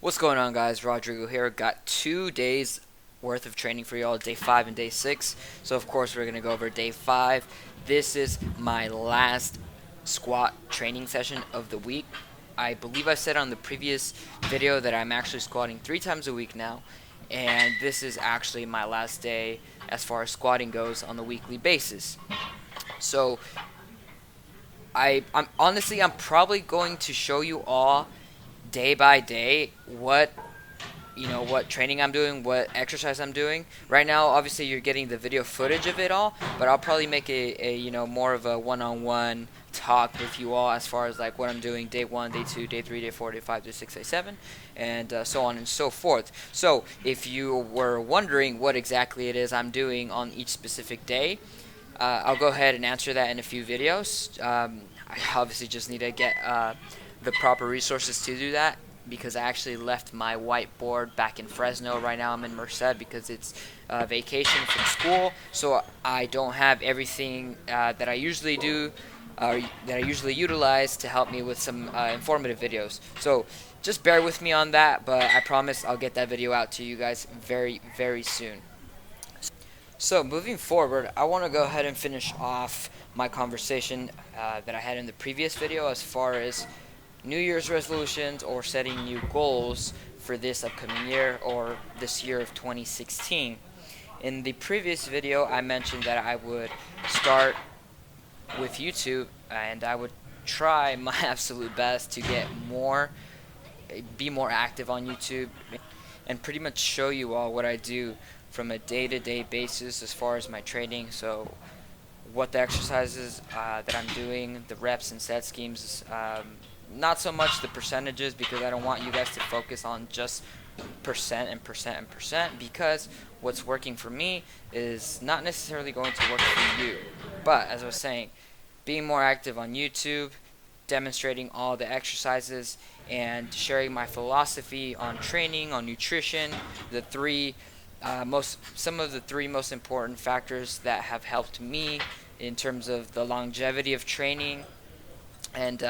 What's going on, guys? Rodrigo here. Got 2 days worth of training for y'all, day 5 and day 6. So of course we're going to go over day 5. This is my last squat training session of the week. I believe I said on the previous video that I'm actually squatting 3 times a week now, and this is actually my last day as far as squatting goes on the weekly basis. So I'm probably going to show you all day by day what training I'm doing, what exercise I'm doing. Right now, obviously, you're getting the video footage of it all, but I'll probably make a more of a one-on-one talk with you all as far as like what I'm doing day 1, day 2, day 3, day 4, day 5, day 6, day 7, and so on and so forth. So if you were wondering what exactly it is I'm doing on each specific day, I'll go ahead and answer that in a few videos. I obviously just need to get the proper resources to do that, because I actually left my whiteboard back in Fresno. Right now I'm in Merced because it's vacation from school, so I don't have everything that I usually do, that I usually utilize to help me with some informative videos. So just bear with me on that, but I promise I'll get that video out to you guys very, very soon. So moving forward, I want to go ahead and finish off my conversation that I had in the previous video as far as New Year's resolutions or setting new goals for this upcoming year or this year of 2016. In the previous video, I mentioned that I would start with YouTube and I would try my absolute best to be more active on YouTube and pretty much show you all what I do from a day-to-day basis as far as my training. So what the exercises that I'm doing, the reps and set schemes, not so much the percentages, because I don't want you guys to focus on just percent and percent and percent, because what's working for me is not necessarily going to work for you. But as I was saying, being more active on YouTube, demonstrating all the exercises, and sharing my philosophy on training, on nutrition, some of the three most important factors that have helped me in terms of the longevity of training, and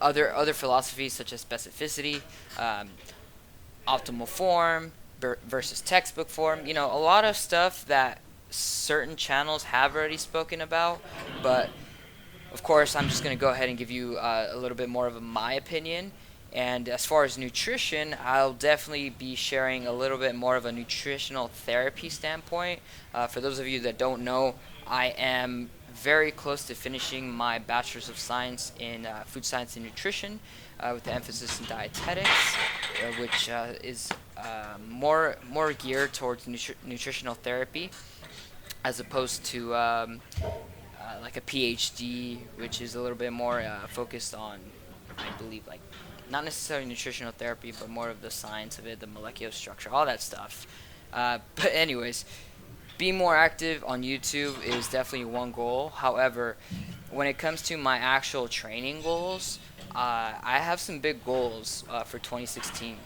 other philosophies such as specificity, optimal form versus textbook form. A lot of stuff that certain channels have already spoken about, but of course I'm just going to go ahead and give you a little bit more of my opinion. And as far as nutrition, I'll definitely be sharing a little bit more of a nutritional therapy standpoint. For those of you that don't know, I am very close to finishing my Bachelor's of Science in Food Science and Nutrition, with the emphasis in dietetics, which is more geared towards nutritional therapy, as opposed to like a PhD, which is a little bit more focused on, I believe, like not necessarily nutritional therapy, but more of the science of it, the molecular structure, all that stuff. But anyways, being more active on YouTube is definitely one goal. However, when it comes to my actual training goals, I have some big goals for 2016.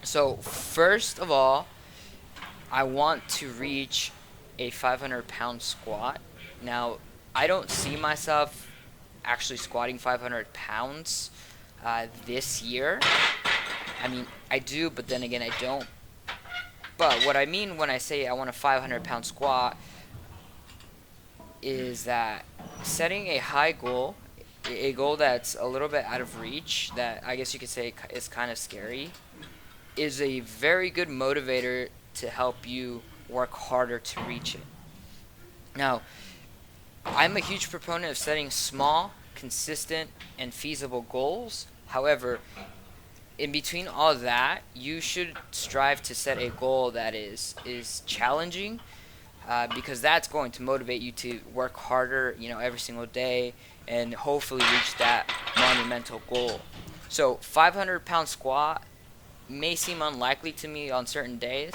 So first of all, I want to reach a 500-pound squat. Now, I don't see myself actually squatting 500 pounds this year. I mean, I do, but then again, I don't. But what I mean when I say I want a 500-pound squat is that setting a high goal, a goal that's a little bit out of reach, that I guess you could say is kind of scary, is a very good motivator to help you work harder to reach it. Now, I'm a huge proponent of setting small, consistent, and feasible goals. However, in between all that, you should strive to set a goal that is challenging, because that's going to motivate you to work harder, every single day, and hopefully reach that monumental goal. So 500-pound squat may seem unlikely to me on certain days,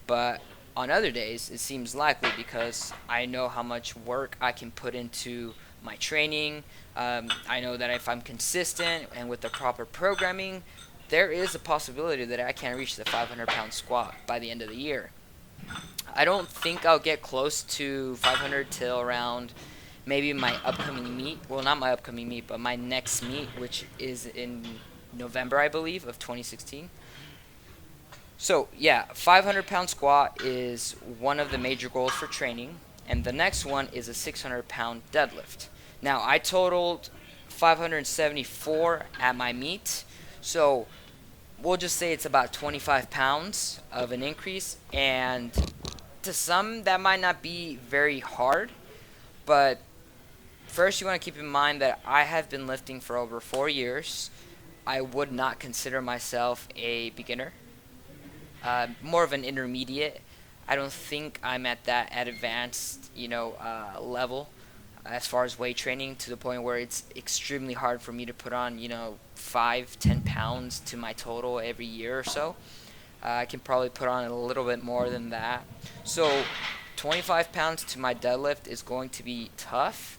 but on other days it seems likely, because I know how much work I can put into my training. I know that if I'm consistent and with the proper programming, there is a possibility that I can reach the 500-pound squat by the end of the year. I don't think I'll get close to 500 till around maybe my upcoming meet. Well, not my upcoming meet, but my next meet, which is in November, I believe, of 2016. So yeah, 500-pound squat is one of the major goals for training, and the next one is a 600-pound deadlift. Now I totaled 574 at my meet, so we'll just say it's about 25 pounds of an increase, and to some that might not be very hard, but first you want to keep in mind that I have been lifting for over 4 years. I would not consider myself a beginner. More of an intermediate. I don't think I'm at that advanced, level as far as weight training, to the point where it's extremely hard for me to put on, 5-10 pounds to my total every year or so. I can probably put on a little bit more than that. So 25 pounds to my deadlift is going to be tough,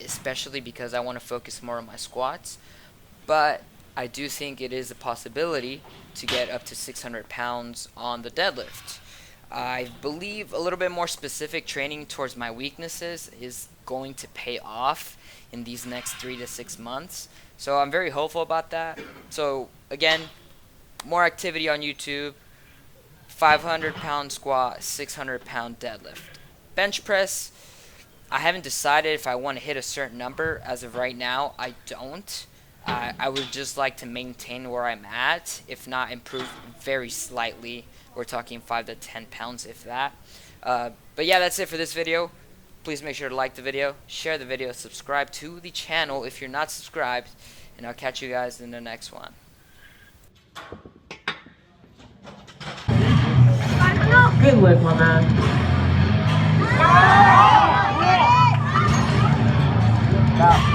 especially because I want to focus more on my squats. But I do think it is a possibility to get up to 600 pounds on the deadlift. I believe a little bit more specific training towards my weaknesses is going to pay off in these next 3 to 6 months. So I'm very hopeful about that. So again, more activity on YouTube, 500-pound squat, 600-pound deadlift. Bench press, I haven't decided if I want to hit a certain number. As of right now, I don't. I would just like to maintain where I'm at, if not improve very slightly. We're talking 5 to 10 pounds, if that. But yeah, that's it for this video. Please make sure to like the video, share the video, subscribe to the channel if you're not subscribed, and I'll catch you guys in the next one. Good lift, my man.